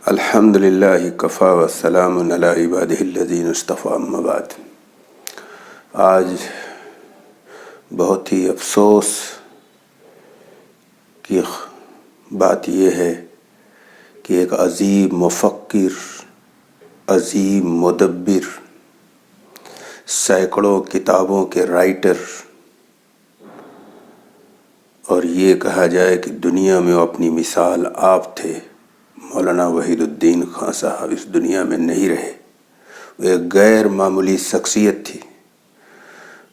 الحمد للہ کفا وسلام علی عبادہ الذین اصطفیٰ اما بعد۔ آج بہت ہی افسوس کی بات یہ ہے کہ ایک عظیم مفکر، عظیم مدبر، سینکڑوں کتابوں کے رائٹر، اور یہ کہا جائے کہ دنیا میں اپنی مثال آپ تھے، مولانا وحید الدین خان صاحب اس دنیا میں نہیں رہے۔ وہ ایک غیر معمولی شخصیت تھی۔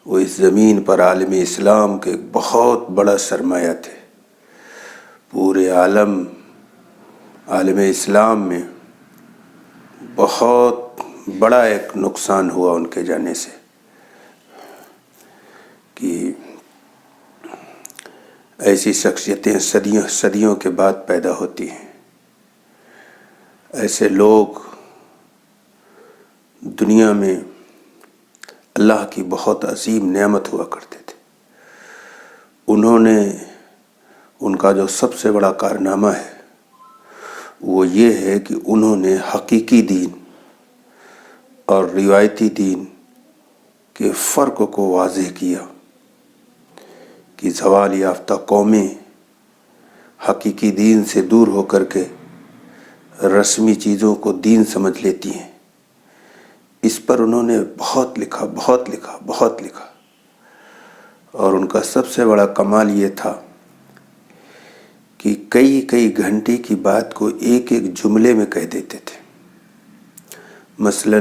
وہ اس زمین پر عالم اسلام کے ایک بہت بڑا سرمایہ تھے۔ پورے عالم اسلام میں بہت بڑا ایک نقصان ہوا ان کے جانے سے، کہ ایسی شخصیتیں صدیوں کے بعد پیدا ہوتی ہیں۔ ایسے لوگ دنیا میں اللہ کی بہت عظیم نعمت ہوا کرتے تھے۔ ان کا جو سب سے بڑا کارنامہ ہے وہ یہ ہے کہ انہوں نے حقیقی دین اور روایتی دین کے فرق کو واضح کیا کہ زوال یافتہ قومیں حقیقی دین سے دور ہو کر کے رسمی چیزوں کو دین سمجھ لیتی ہیں۔ اس پر انہوں نے بہت لکھا، اور ان کا سب سے بڑا کمال یہ تھا کہ کئی گھنٹے کی بات کو ایک جملے میں کہہ دیتے تھے۔ مثلا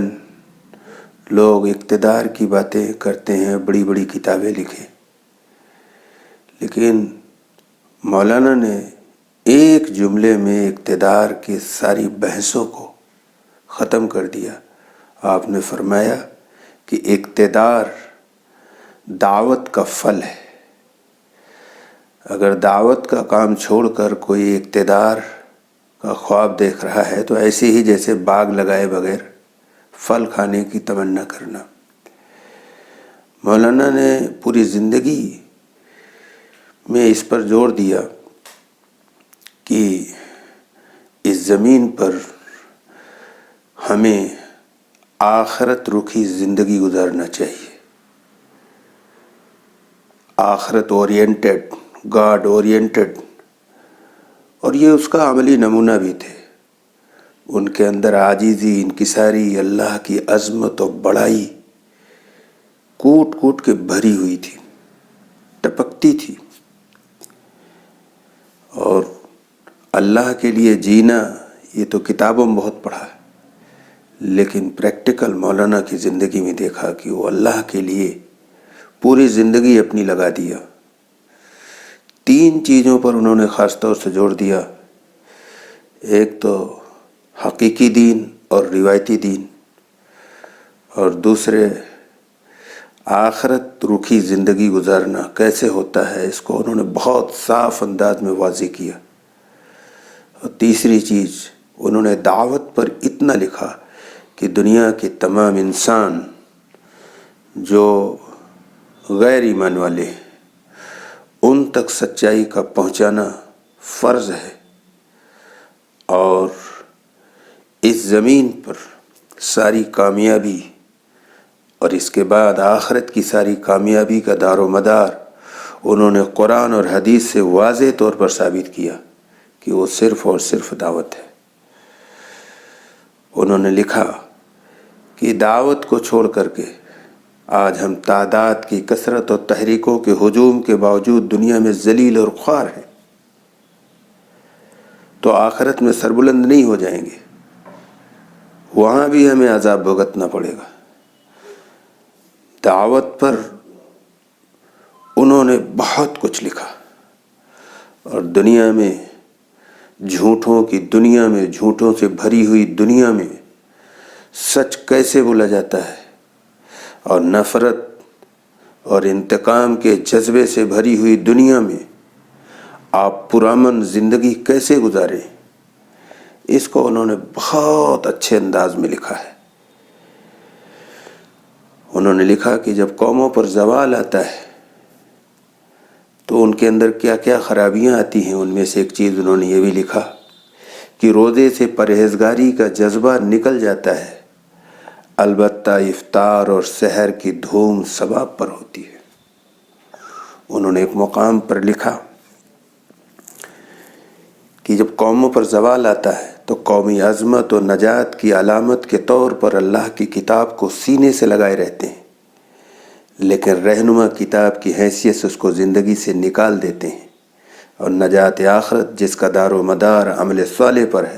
لوگ اقتدار کی باتیں کرتے ہیں، بڑی بڑی کتابیں لکھیں، لیکن مولانا نے ایک جملے میں اقتدار کی ساری بحثوں کو ختم کر دیا۔ آپ نے فرمایا کہ اقتدار دعوت کا پھل ہے۔ اگر دعوت کا کام چھوڑ کر کوئی اقتدار کا خواب دیکھ رہا ہے تو ایسے ہی جیسے باغ لگائے بغیر پھل کھانے کی تمنا کرنا۔ مولانا نے پوری زندگی میں اس پر زور دیا کہ اس زمین پر ہمیں آخرت رخی زندگی گزارنا چاہیے، آخرت اورینٹڈ، گاڈ اورینٹڈ، اور یہ اس کا عملی نمونہ بھی تھے۔ ان کے اندر عاجزی، انکساری، اللہ کی عظمت و بڑائی کوٹ کے بھری ہوئی تھی، ٹپکتی تھی۔ اور اللہ کے لیے جینا یہ تو کتابوں میں بہت پڑھا ہے، لیکن پریکٹیکل مولانا کی زندگی میں دیکھا کہ وہ اللہ کے لیے پوری زندگی اپنی لگا دیا۔ 3 چیزوں پر انہوں نے خاص طور سے زور دیا۔ ایک تو حقیقی دین اور روایتی دین، اور دوسرے آخرت رخی زندگی گزارنا کیسے ہوتا ہے، اس کو انہوں نے بہت صاف انداز میں واضح کیا۔ اور تیسری چیز، انہوں نے دعوت پر اتنا لکھا کہ دنیا کے تمام انسان جو غیر ایمان والے ہیں ان تک سچائی کا پہنچانا فرض ہے، اور اس زمین پر ساری کامیابی اور اس کے بعد آخرت کی ساری کامیابی کا دار و مدار انہوں نے قرآن اور حدیث سے واضح طور پر ثابت کیا کہ وہ صرف اور صرف دعوت ہے۔ انہوں نے لکھا کہ دعوت کو چھوڑ کر کے آج ہم تعداد کی کثرت اور تحریکوں کے ہجوم کے باوجود دنیا میں ذلیل اور خوار ہیں، تو آخرت میں سربلند نہیں ہو جائیں گے، وہاں بھی ہمیں عذاب بھگتنا پڑے گا۔ دعوت پر انہوں نے بہت کچھ لکھا، اور دنیا میں جھوٹوں کی دنیا میں، جھوٹوں سے بھری ہوئی دنیا میں سچ کیسے بولا جاتا ہے، اور نفرت اور انتقام کے جذبے سے بھری ہوئی دنیا میں آپ پرامن زندگی کیسے گزاریں، اس کو انہوں نے بہت اچھے انداز میں لکھا ہے۔ انہوں نے لکھا کہ جب قوموں پر زوال آتا ہے تو ان کے اندر کیا کیا خرابیاں آتی ہیں۔ ان میں سے ایک چیز انہوں نے یہ بھی لکھا کہ روزے سے پرہیزگاری کا جذبہ نکل جاتا ہے، البتہ افطار اور سحر کی دھوم ثواب پر ہوتی ہے۔ انہوں نے ایک مقام پر لکھا کہ جب قوموں پر زوال آتا ہے تو قومی عظمت و نجات کی علامت کے طور پر اللہ کی کتاب کو سینے سے لگائے رہتے ہیں، لیکن رہنما کتاب کی حیثیت سے اس کو زندگی سے نکال دیتے ہیں، اور نجات آخرت جس کا دار و مدار عمل صالح پر ہے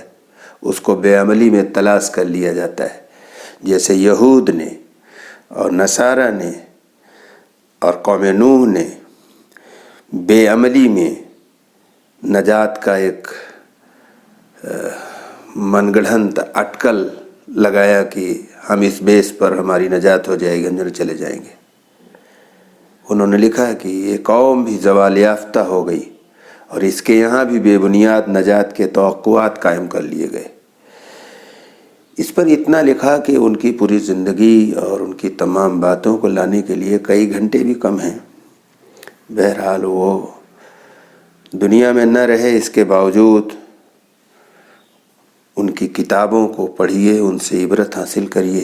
اس کو بے عملی میں تلاش کر لیا جاتا ہے، جیسے یہود نے اور نصارہ نے اور قوم نوح نے بے عملی میں نجات کا ایک من گڑھنت اٹکل لگایا کہ ہم اس بیس پر ہماری نجات ہو جائے گی، ہم چلے جائیں گے۔ انہوں نے لکھا کہ یہ قوم بھی زوال یافتہ ہو گئی اور اس کے یہاں بھی بے بنیاد نجات کے توقعات قائم کر لیے گئے۔ اس پر اتنا لکھا کہ ان کی پوری زندگی اور ان کی تمام باتوں کو لانے کے لیے کئی گھنٹے بھی کم ہیں۔ بہرحال وہ دنیا میں نہ رہے، اس کے باوجود ان کی کتابوں کو پڑھیے، ان سے عبرت حاصل کریے۔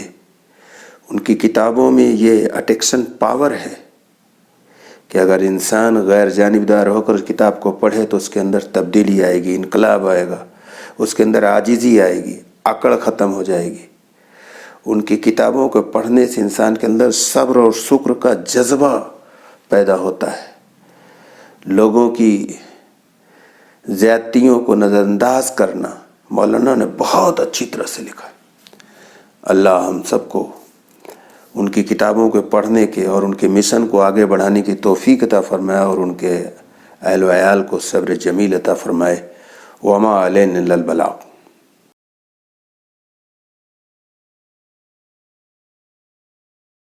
ان کی کتابوں میں یہ اٹیکشن پاور ہے کہ اگر انسان غیر جانبدار ہو کر اس کتاب کو پڑھے تو اس کے اندر تبدیلی آئے گی، انقلاب آئے گا، اس کے اندر عاجزی آئے گی، اکڑ ختم ہو جائے گی۔ ان کی کتابوں کو پڑھنے سے انسان کے اندر صبر اور شکر کا جذبہ پیدا ہوتا ہے، لوگوں کی زیادتیوں کو نظر انداز کرنا مولانا نے بہت اچھی طرح سے لکھا۔ اللہ ہم سب کو ان کی کتابوں کو پڑھنے کے اور ان کے مشن کو آگے بڑھانے کی توفیق عطا فرمائے، اور ان کے اہل و عیال کو صبر جمیل عطا فرمائے۔ وما علینا الا البلاغ۔